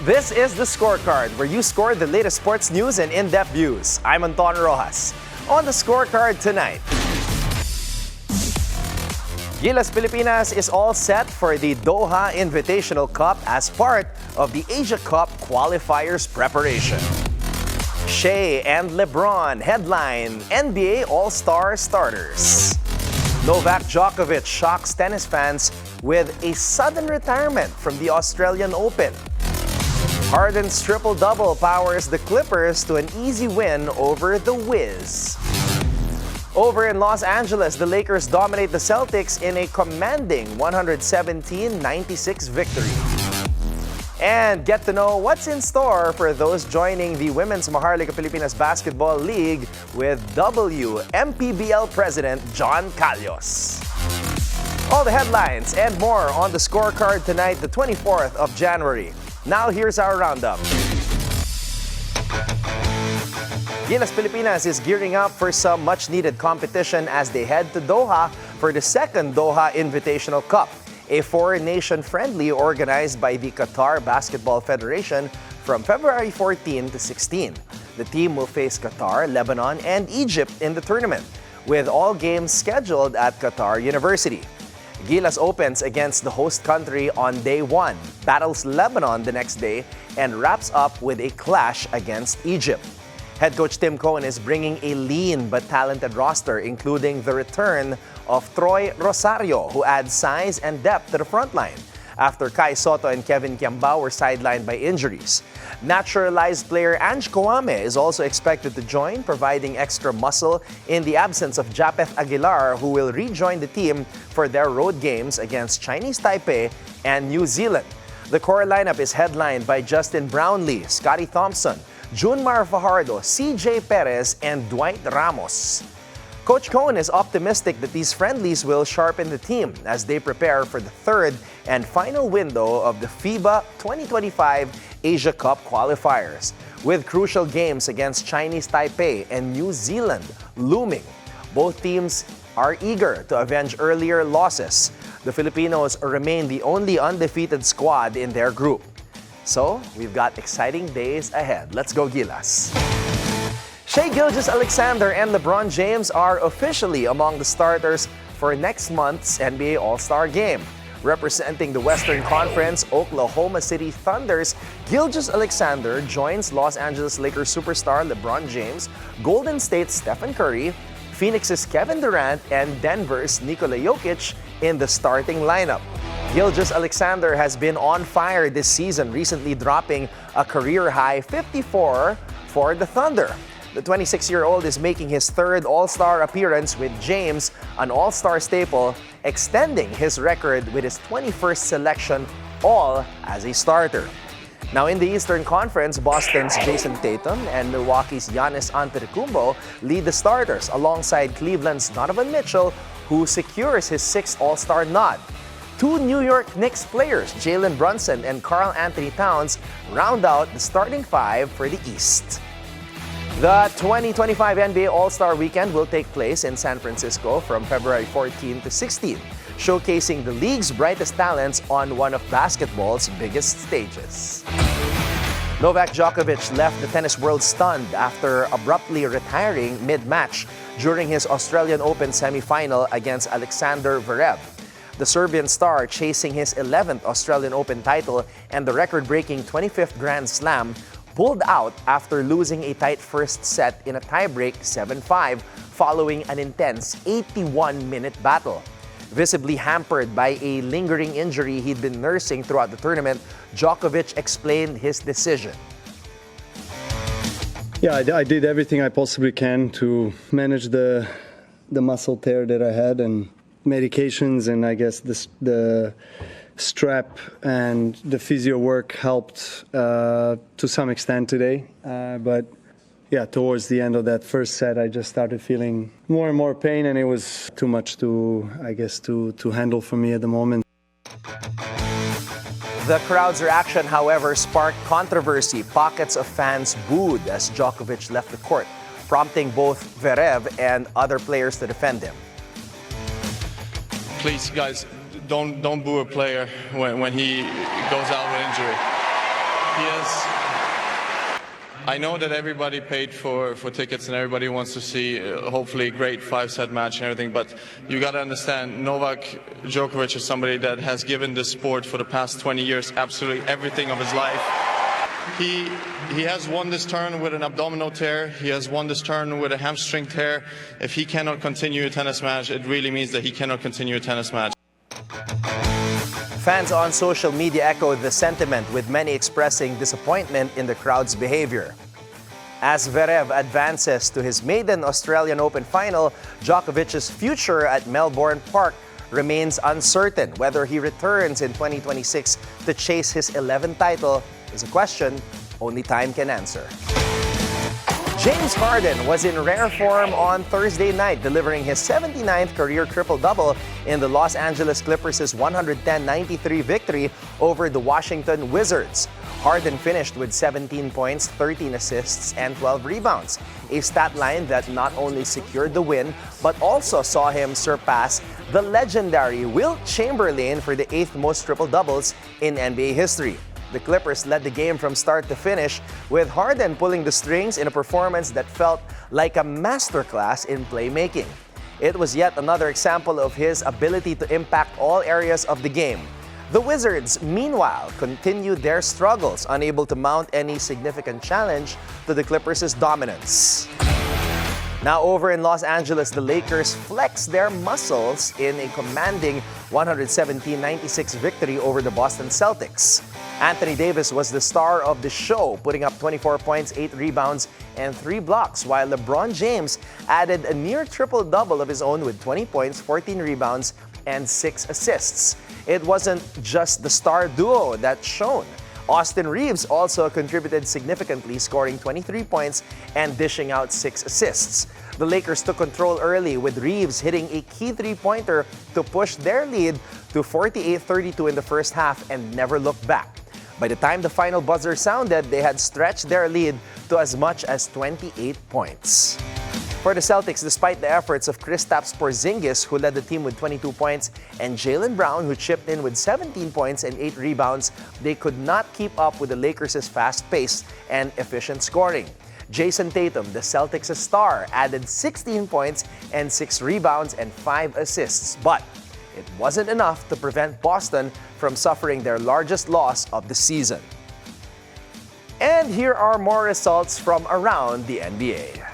This is the Scorecard, where you score the latest sports news and in-depth views. I'm Anton Roxas. On the Scorecard tonight, Gilas Pilipinas is all set for the Doha Invitational Cup as part of the Asia Cup qualifiers preparation. Shai and LeBron headline NBA All-Star starters. Novak Djokovic shocks tennis fans with a sudden retirement from the Australian Open. Harden's triple-double powers the Clippers to an easy win over the Wiz. Over in Los Angeles, the Lakers dominate the Celtics in a commanding 117-96 victory. And get to know what's in store for those joining the Women's Maharlika Pilipinas Basketball League with WMPBL President John Kallos. All the headlines and more on the Scorecard tonight, the 24th of January. Now here's our roundup. Gilas Pilipinas is gearing up for some much-needed competition as they head to Doha for the second Doha Invitational Cup, a foreign-nation friendly organized by the Qatar Basketball Federation from February 14 to 16. The team will face Qatar, Lebanon, and Egypt in the tournament, with all games scheduled at Qatar University. Gilas opens against the host country on day 1, battles Lebanon the next day, and wraps up with a clash against Egypt. Head coach Tim Cohen is bringing a lean but talented roster, including the return of Troy Rosario, who adds size and depth to the front line after Kai Soto and Kevin Kiambao were sidelined by injuries. Naturalized player Ange Kouame is also expected to join, providing extra muscle in the absence of Japeth Aguilar, who will rejoin the team for their road games against Chinese Taipei and New Zealand. The core lineup is headlined by Justin Brownlee, Scotty Thompson, Junmar Fajardo, CJ Perez, and Dwight Ramos. Coach Cohen is optimistic that these friendlies will sharpen the team as they prepare for the third and final window of the FIBA 2025 Asia Cup qualifiers, with crucial games against Chinese Taipei and New Zealand looming. Both teams are eager to avenge earlier losses. The Filipinos remain the only undefeated squad in their group. So, we've got exciting days ahead. Let's go, Gilas! Shai Alexander and LeBron James are officially among the starters for next month's NBA All-Star Game. Representing the Western Conference Oklahoma City Thunders, Gilgeous Alexander joins Los Angeles Lakers superstar LeBron James, Golden State's Stephen Curry, Phoenix's Kevin Durant, and Denver's Nikola Jokic in the starting lineup. Gilgeous Alexander has been on fire this season, recently dropping a career-high 54 for the Thunder. The 26-year-old is making his third All-Star appearance with James, an All-Star staple, extending his record with his 21st selection, all as a starter. Now in the Eastern Conference, Boston's Jason Tatum and Milwaukee's Giannis Antetokounmpo lead the starters alongside Cleveland's Donovan Mitchell, who secures his 6th All-Star nod. Two New York Knicks players, Jalen Brunson and Karl Anthony Towns, round out the starting 5 for the East. The 2025 NBA All-Star Weekend will take place in San Francisco from February 14 to 16, showcasing the league's brightest talents on one of basketball's biggest stages. Novak Djokovic left the tennis world stunned after abruptly retiring mid-match during his Australian Open semifinal against Alexander Zverev. The Serbian star, chasing his 11th Australian Open title and the record-breaking 25th Grand Slam, pulled out after losing a tight first set in a tiebreak 7-5 following an intense 81-minute battle. Visibly hampered by a lingering injury he'd been nursing throughout the tournament, Djokovic explained his decision. Yeah, I did everything I possibly can to manage the muscle tear that I had, and medications, and I guess the strap and the physio work helped to some extent today. But yeah, towards the end of that first set, I just started feeling more and more pain, and it was too much to handle for me at the moment. The crowd's reaction, however, sparked controversy. Pockets of fans booed as Djokovic left the court, prompting both Zverev and other players to defend him. Please, guys, don't boo a player when he goes out with injury. I know that everybody paid for tickets and everybody wants to see hopefully a great 5-set match and everything, but you got to understand, Novak Djokovic is somebody that has given this sport for the past 20 years absolutely everything of his life. He has won this tournament with an abdominal tear. He has won this tournament with a hamstring tear. If he cannot continue a tennis match, it really means that he cannot continue a tennis match. Fans on social media echoed the sentiment, with many expressing disappointment in the crowd's behavior. As Zverev advances to his maiden Australian Open final, Djokovic's future at Melbourne Park remains uncertain. Whether he returns in 2026 to chase his 11th title is a question only time can answer. James Harden was in rare form on Thursday night, delivering his 79th career triple-double in the Los Angeles Clippers' 110-93 victory over the Washington Wizards. Harden finished with 17 points, 13 assists, and 12 rebounds, a stat line that not only secured the win, but also saw him surpass the legendary Wilt Chamberlain for the 8th most triple-doubles in NBA history. The Clippers led the game from start to finish, with Harden pulling the strings in a performance that felt like a masterclass in playmaking. It was yet another example of his ability to impact all areas of the game. The Wizards, meanwhile, continued their struggles, unable to mount any significant challenge to the Clippers' dominance. Now over in Los Angeles, the Lakers flexed their muscles in a commanding 117-96 victory over the Boston Celtics. Anthony Davis was the star of the show, putting up 24 points, 8 rebounds, and 3 blocks, while LeBron James added a near triple-double of his own with 20 points, 14 rebounds, and 6 assists. It wasn't just the star duo that shone. Austin Reeves also contributed significantly, scoring 23 points and dishing out 6 assists. The Lakers took control early, with Reeves hitting a key three-pointer to push their lead to 48-32 in the first half and never looked back. By the time the final buzzer sounded, they had stretched their lead to as much as 28 points. For the Celtics, despite the efforts of Kristaps Porzingis, who led the team with 22 points, and Jaylen Brown, who chipped in with 17 points and 8 rebounds, they could not keep up with the Lakers' fast pace and efficient scoring. Jason Tatum, the Celtics' star, added 16 points and 6 rebounds and 5 assists, but it wasn't enough to prevent Boston from suffering their largest loss of the season. And here are more results from around the NBA.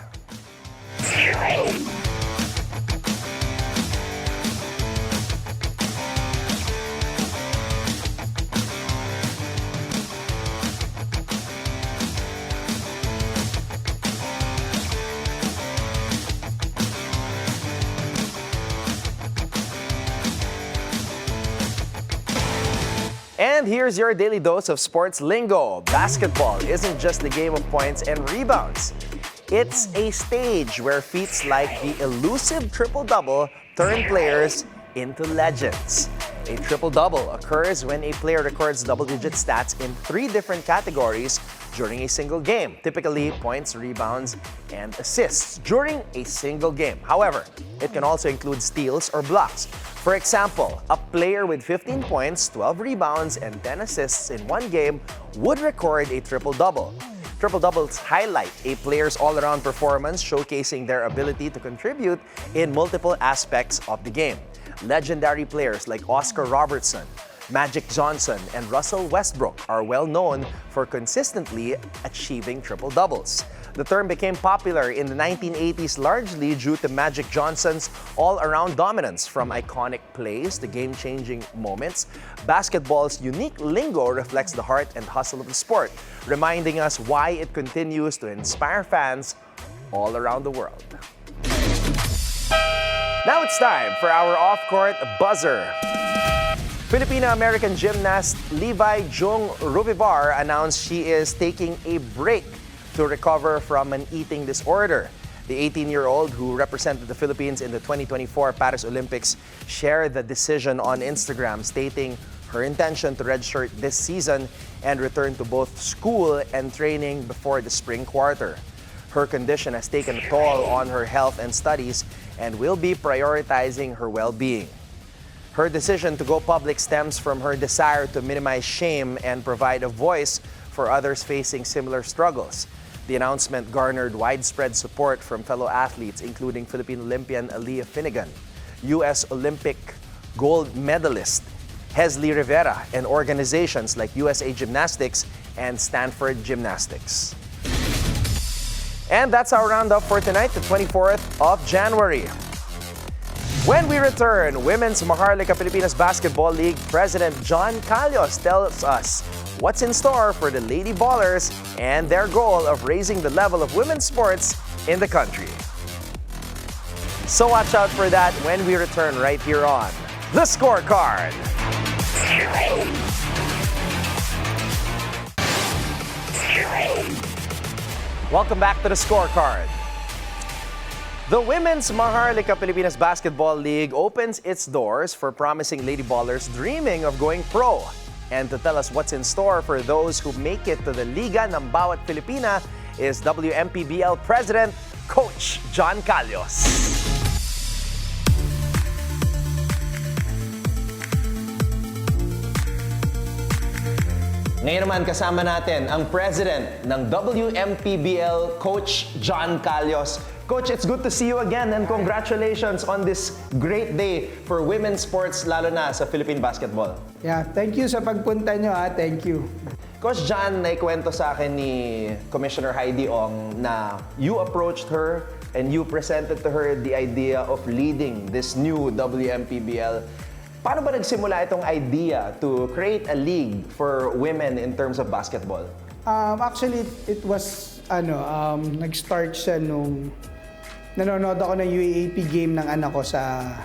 And here's your daily dose of sports lingo. Basketball isn't just a game of points and rebounds. It's a stage where feats like the elusive triple-double turn players into legends. A triple-double occurs when a player records double-digit stats in 3 different categories during a single game, typically points, rebounds, and assists during a single game. However, it can also include steals or blocks. For example, a player with 15 points, 12 rebounds, and 10 assists in one game would record a triple-double. Triple-doubles highlight a player's all-around performance, showcasing their ability to contribute in multiple aspects of the game. Legendary players like Oscar Robertson, Magic Johnson, and Russell Westbrook are well known for consistently achieving triple-doubles. The term became popular in the 1980s largely due to Magic Johnson's all-around dominance. From iconic plays to game-changing moments, basketball's unique lingo reflects the heart and hustle of the sport, reminding us why it continues to inspire fans all around the world. Now it's time for our off-court buzzer. Filipino-American gymnast Levi Jung Rubivar announced she is taking a break to recover from an eating disorder. The 18-year-old, who represented the Philippines in the 2024 Paris Olympics, shared the decision on Instagram, stating her intention to redshirt this season and return to both school and training before the spring quarter. Her condition has taken a toll on her health and studies and will be prioritizing her well-being. Her decision to go public stems from her desire to minimize shame and provide a voice for others facing similar struggles. The announcement garnered widespread support from fellow athletes, including Philippine Olympian Aaliyah Finnegan, U.S. Olympic gold medalist Hesley Rivera, and organizations like USA Gymnastics and Stanford Gymnastics. And that's our roundup for tonight, the 24th of January. When we return, Women's Maharlika Pilipinas Basketball League President John Kallos tells us what's in store for the Lady Ballers and their goal of raising the level of women's sports in the country. So watch out for that when we return right here on The Scorecard. Welcome back to The Scorecard. The Women's Maharlika Pilipinas Basketball League opens its doors for promising lady ballers dreaming of going pro. And to tell us what's in store for those who make it to the Liga ng Bawat Pilipina is WMPBL President, Coach John Kallos. Ngayon naman kasama natin ang President ng WMPBL, Coach John Kallos. Coach, it's good to see you again and congratulations on this great day for women's sports, lalo na sa Philippine basketball. Yeah, thank you sa pagpunta nyo ha. Thank you. Coach John, naikwento sa akin ni Commissioner Heidi Ong na you approached her and you presented to her the idea of leading this new WMPBL. Paano ba nagsimula itong idea to create a league for women in terms of basketball? Actually, it was, nag-start siya nung nanonood ako ng UAAP game ng anak ko sa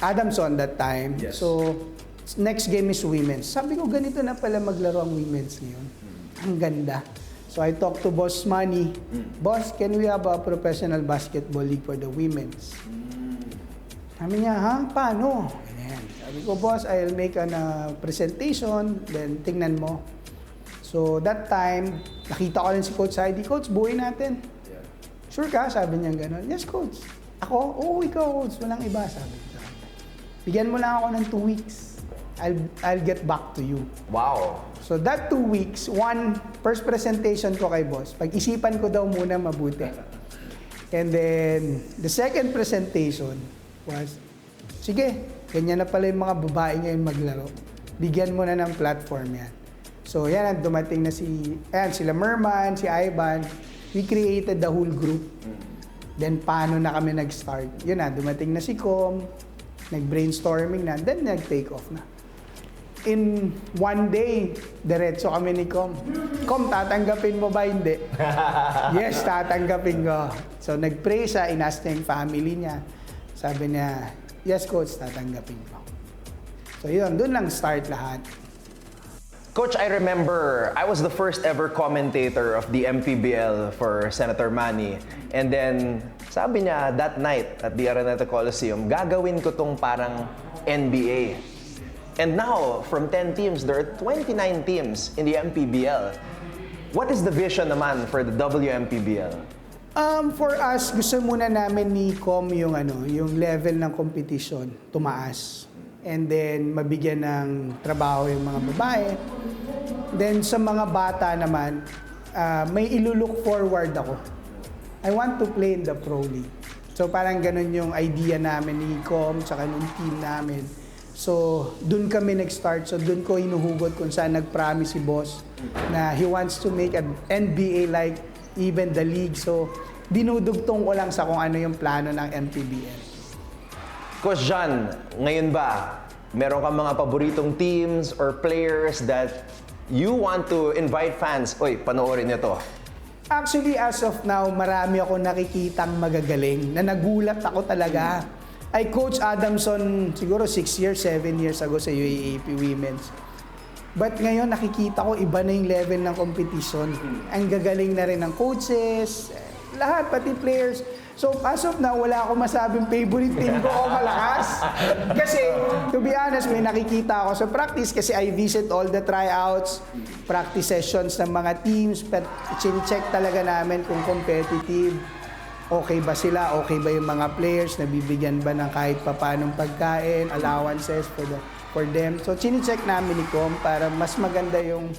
Adamson that time. Yes. So, next game is women's. Sabi ko, ganito na pala maglaro ang women's ngayon. Ang ganda. So, I talked to Boss Manny. Boss, can we have a professional basketball league for the women's? Sabi niya, ha? Paano? Ayan. Sabi ko, boss, I'll make a presentation, then tingnan mo. So, that time, nakita ko rin si Coach Heidi, Coach, buuin natin. Yeah. Sure ka? Sabi niya gano'n. Yes, Coach. Ako? Oo, ikaw, Coach. Walang iba, sabi ko. Bigyan mo lang ako ng 2 weeks. I'll get back to you. Wow. So, that 2 weeks, first presentation ko kay boss, pag-isipan ko daw muna mabuti. And then, the second presentation was, sige, ganyan na pala yung mga babae ngayon maglaro. Bigyan mo na ng platform yan. So, yan, dumating na sila Merman, si Ivan. We created the whole group. Then, paano na kami nag-start? Yun na, dumating na si Com, nag-brainstorming na, then nag-take off na. In one day, diretso kami ni Com. Com, tatanggapin mo ba? Hindi. Yes, tatanggapin ko. So, nag-pray siya, inask niya yung family niya. Sabi niya, yes, Coach, tatanggapin ko. So yun, doon lang start lahat. Coach, I remember I was the first ever commentator of the MPBL for Senator Manny. And then, sabi niya that night at the Araneta Coliseum, gagawin ko tong parang NBA. And now, from 10 teams, there are 29 teams in the MPBL. What is the vision naman for the WMPBL? For us, gusto muna namin ni Com yung level ng competition tumaas. And then mabigyan ng trabaho yung mga babae. Then sa mga bata naman, may ilulook forward ako. I want to play in the pro league. So parang ganun yung idea namin ni Com tsaka nung team namin. So dun kami nag-start. So dun ko hinuhugot kung saan nag-promise si boss na he wants to make an NBA like even the league. So, dinudugtong ko lang sa kung ano yung plano ng MPBL. Coach John, ngayon ba, meron kang mga paboritong teams or players that you want to invite fans? Oy, panoorin niyo to. Actually, as of now, marami ako nakikitang magagaling na nagulat ako talaga. I coach Adamson siguro 6 years, 7 years ago sa UAAP Women's. But ngayon nakikita ko iba na yung level ng competition. Ang gagaling na rin ng coaches, lahat, pati players. So as of now, wala akong masabing favorite team ko o malakas. Kasi, to be honest, may nakikita ako sa practice kasi I visit all the tryouts, practice sessions ng mga teams, but check talaga namin kung competitive. Okay ba sila? Okay ba yung mga players? Nabibigyan ba ng kahit papanong pagkain, allowances for them? So, chine-check namin ni Com para mas maganda yung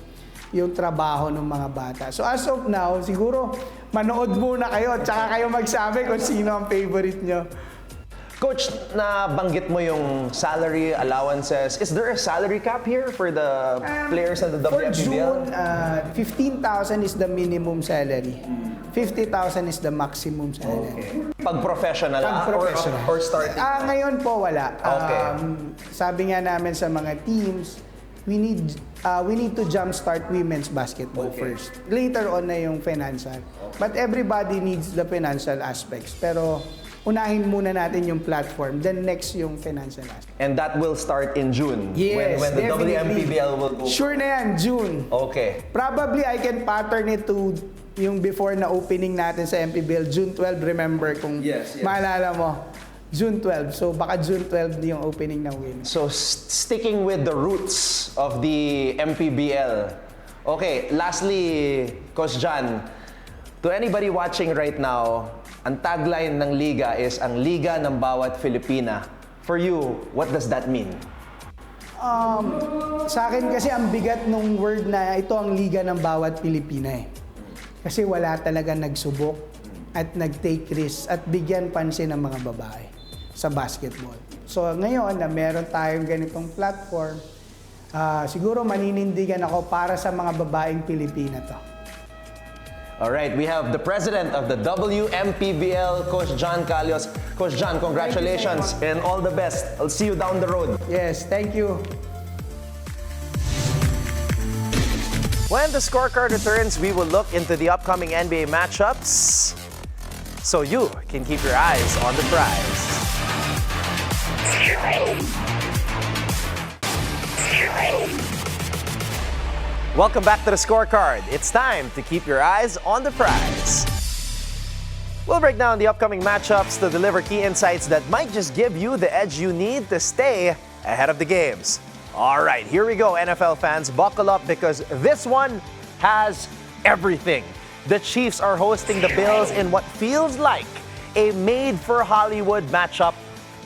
yung trabaho ng mga bata. So as of now, siguro manood muna kayo at saka kayo magsabi kung sino ang favorite nyo. Coach, nabanggit mo yung salary allowances. Is there a salary cap here for the players in the For WMPBL? June, 15,000 is the minimum salary. 50,000 is the maximum salary. Pag professional, Pag-professional. or starting? Ngayon po wala. Okay. Sabi nga namin sa mga teams, we need to jumpstart women's basketball first. Later on na yung financial. But everybody needs the financial aspects. Pero unahin muna natin yung platform, then next yung financial aspect. And that will start in June? Yes, when the definitely. WMPBL will go? Sure na yan, June. Okay. Probably I can pattern it to yung before na opening natin sa MPBL, June 12, remember kung maalala mo. June 12. So baka June 12 yung opening ng women. So sticking with the roots of the MPBL. Okay, lastly, Coach John, to anybody watching right now, ang tagline ng liga is ang liga ng bawat Filipina. For you, what does that mean? Sa akin kasi ang bigat nung word na ito ang liga ng bawat Pilipina eh. Kasi wala talaga nagsubok at nag-take risks at bigyan pansin ng mga babae sa basketball. So ngayon na meron tayong ganitong platform, siguro maninindigan ako para sa mga babaeng Pilipina to. All right, we have the president of the WMPBL, Coach John Kallos. Coach John, congratulations and all the best. I'll see you down the road. Yes, thank you. When the scorecard returns, we will look into the upcoming NBA matchups so you can keep your eyes on the prize. Welcome back to the scorecard. It's time to keep your eyes on the prize. We'll break down the upcoming matchups to deliver key insights that might just give you the edge you need to stay ahead of the games. All right, here we go, NFL fans. Buckle up because this one has everything. The Chiefs are hosting the Bills in what feels like a made-for-Hollywood matchup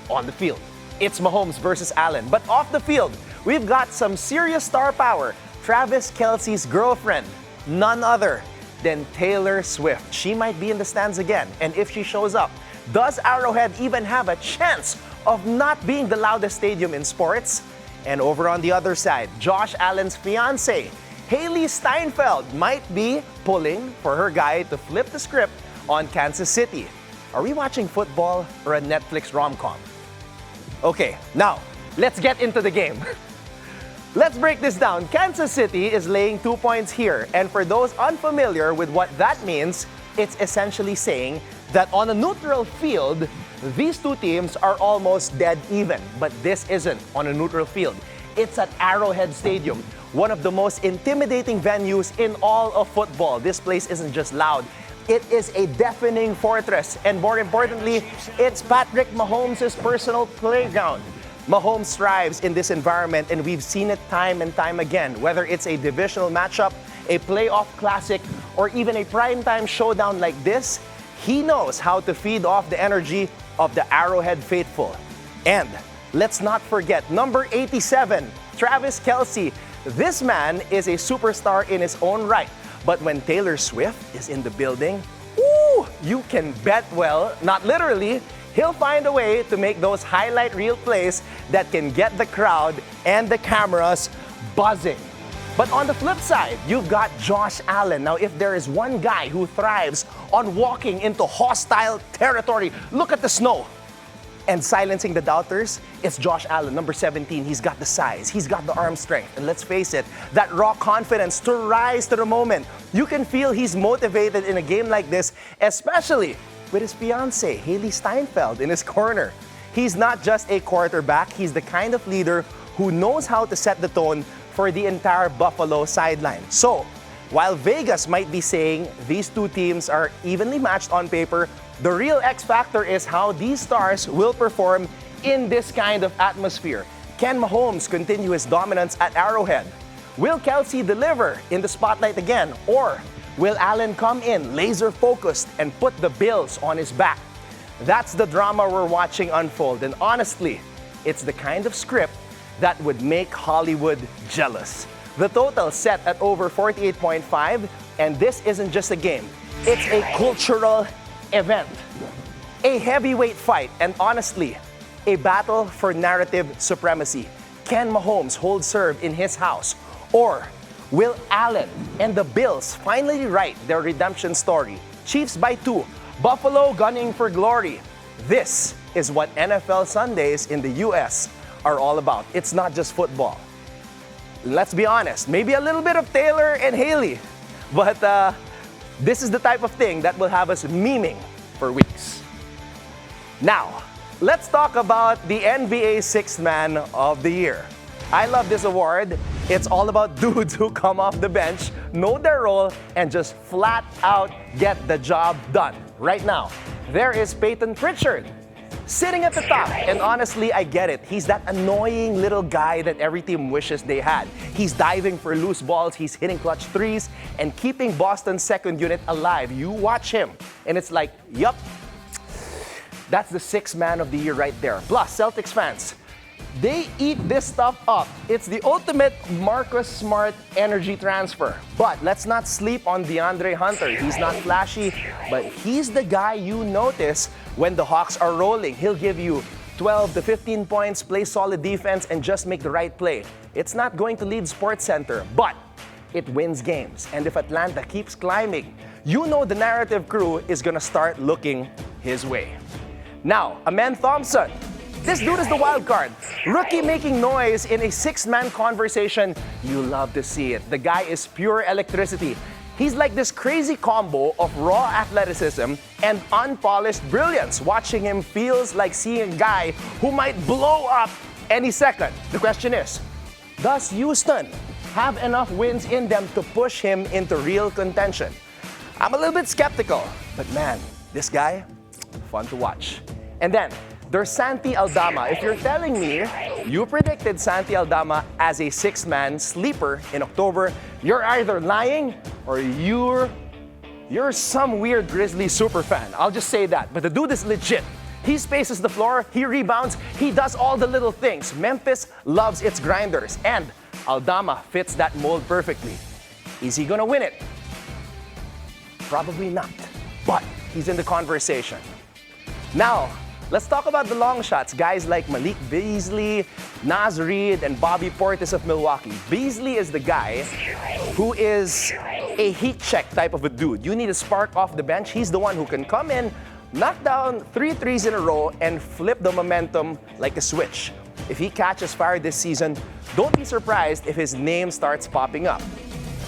on the field. It's Mahomes versus Allen. But off the field, we've got some serious star power. Travis Kelce's girlfriend, none other than Taylor Swift. She might be in the stands again. And if she shows up, does Arrowhead even have a chance of not being the loudest stadium in sports? And over on the other side, Josh Allen's fiancée, Haley Steinfeld, might be pulling for her guy to flip the script on Kansas City. Are we watching football or a Netflix rom-com? Okay, now, let's get into the game. Let's break this down. Kansas City is laying 2 points here. And for those unfamiliar with what that means, it's essentially saying that on a neutral field, these two teams are almost dead even. But this isn't on a neutral field. It's at Arrowhead Stadium, one of the most intimidating venues in all of football. This place isn't just loud. It is a deafening fortress. And more importantly, it's Patrick Mahomes' personal playground. Mahomes thrives in this environment, and we've seen it time and time again. Whether it's a divisional matchup, a playoff classic, or even a primetime showdown like this, he knows how to feed off the energy of the Arrowhead faithful. And let's not forget, number 87, Travis Kelce. This man is a superstar in his own right. But when Taylor Swift is in the building, you can bet, well, not literally, he'll find a way to make those highlight reel plays that can get the crowd and the cameras buzzing. But on the flip side, you've got Josh Allen. Now, if there is one guy who thrives on walking into hostile territory, look at the snow, and silencing the doubters, it's Josh Allen, number 17. He's got the size, he's got the arm strength, and let's face it, that raw confidence to rise to the moment. You can feel he's motivated in a game like this, especially with his fiancée, Haley Steinfeld, in his corner. He's not just a quarterback, he's the kind of leader who knows how to set the tone for the entire Buffalo sideline. So, while Vegas might be saying these two teams are evenly matched on paper, the real X factor is how these stars will perform in this kind of atmosphere. Can Mahomes continue his dominance at Arrowhead? Will Kelce deliver in the spotlight again? Or will Allen come in laser-focused and put the Bills on his back? That's the drama we're watching unfold. And honestly, it's the kind of script that would make Hollywood jealous. The total set at over 48.5, and this isn't just a game. It's a cultural event. A heavyweight fight, and honestly, a battle for narrative supremacy. Can Mahomes hold serve in his house? Or will Allen and the Bills finally write their redemption story? Chiefs by 2, Buffalo gunning for glory. This is what NFL Sundays in the US are all about. It's not just football. Let's be honest, maybe a little bit of Taylor and Haley, but this is the type of thing that will have us memeing for weeks. Now, let's talk about the NBA Sixth Man of the Year. I love this award. It's all about dudes who come off the bench, know their role, and just flat out get the job done. Right now, there is Peyton Pritchard, sitting at the top. And honestly, I get it. He's that annoying little guy that every team wishes they had. He's diving for loose balls, he's hitting clutch threes, and keeping Boston's second unit alive. You watch him, and it's like, yup, that's the Sixth Man of the Year right there. Plus, Celtics fans, they eat this stuff up. It's the ultimate Marcus Smart energy transfer. But let's not sleep on DeAndre Hunter. He's not flashy, but he's the guy you notice when the Hawks are rolling. He'll give you 12 to 15 points, play solid defense, and just make the right play. It's not going to lead SportsCenter, but it wins games. And if Atlanta keeps climbing, you know the narrative crew is gonna start looking his way. Now, Amen Thompson. This dude is the wild card. Rookie making noise in a six-man conversation. You love to see it. The guy is pure electricity. He's like this crazy combo of raw athleticism and unpolished brilliance. Watching him feels like seeing a guy who might blow up any second. The question is, does Houston have enough wins in them to push him into real contention? I'm a little bit skeptical, but man, this guy, fun to watch. And then, there's Santi Aldama. If you're telling me you predicted Santi Aldama as a six-man sleeper in October, you're either lying or you're some weird Grizzly super fan. I'll just say that. But the dude is legit. He spaces the floor, he rebounds, he does all the little things. Memphis loves its grinders, and Aldama fits that mold perfectly. Is he gonna win it? Probably not, but he's in the conversation. Now, let's talk about the long shots. Guys like Malik Beasley, Naz Reid, and Bobby Portis of Milwaukee. Beasley is the guy who is a heat check type of a dude. You need a spark off the bench. He's the one who can come in, knock down 3 threes in a row, and flip the momentum like a switch. If he catches fire this season, don't be surprised if his name starts popping up.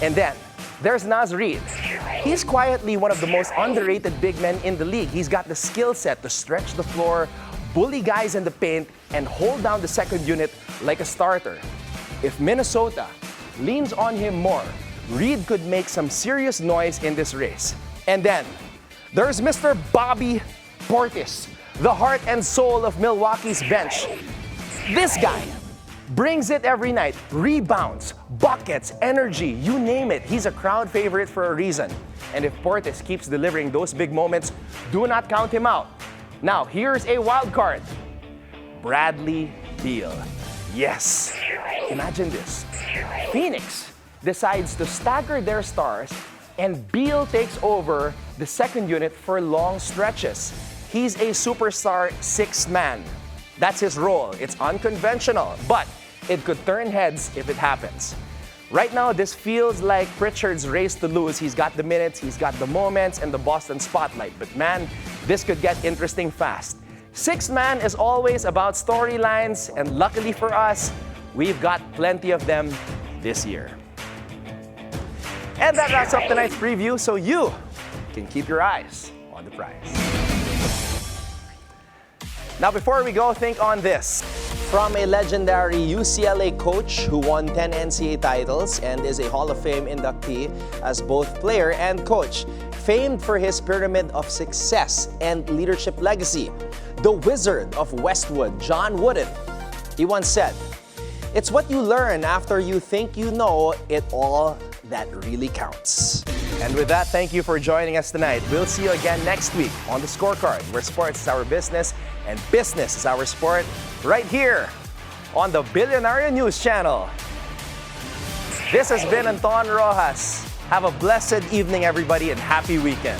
And then, there's Naz Reid. He's quietly one of the most underrated big men in the league. He's got the skill set to stretch the floor, bully guys in the paint, and hold down the second unit like a starter. If Minnesota leans on him more, Reid could make some serious noise in this race. And then, there's Mr. Bobby Portis, the heart and soul of Milwaukee's bench. This guy brings it every night. Rebounds, buckets, energy, you name it. He's a crowd favorite for a reason. And if Portis keeps delivering those big moments, do not count him out. Now, here's a wild card. Bradley Beal. Yes. Imagine this. Phoenix decides to stagger their stars, and Beal takes over the second unit for long stretches. He's a superstar sixth man. That's his role. It's unconventional, but it could turn heads if it happens. Right now, this feels like Pritchard's race to lose. He's got the minutes, he's got the moments, and the Boston spotlight. But man, this could get interesting fast. Sixth man is always about storylines, and luckily for us, we've got plenty of them this year. And that wraps up tonight's preview, so you can keep your eyes on the prize. Now, before we go, think on this. From a legendary UCLA coach who won 10 NCAA titles and is a Hall of Fame inductee as both player and coach, famed for his pyramid of success and leadership legacy, the Wizard of Westwood, John Wooden, he once said, "It's what you learn after you think you know it all that really counts." And with that, thank you for joining us tonight. We'll see you again next week on The Scorecard, where sports is our business and business is our sport, right here on the Billionaire News Channel. This has been Anton Roxas. Have a blessed evening, everybody, and happy weekend.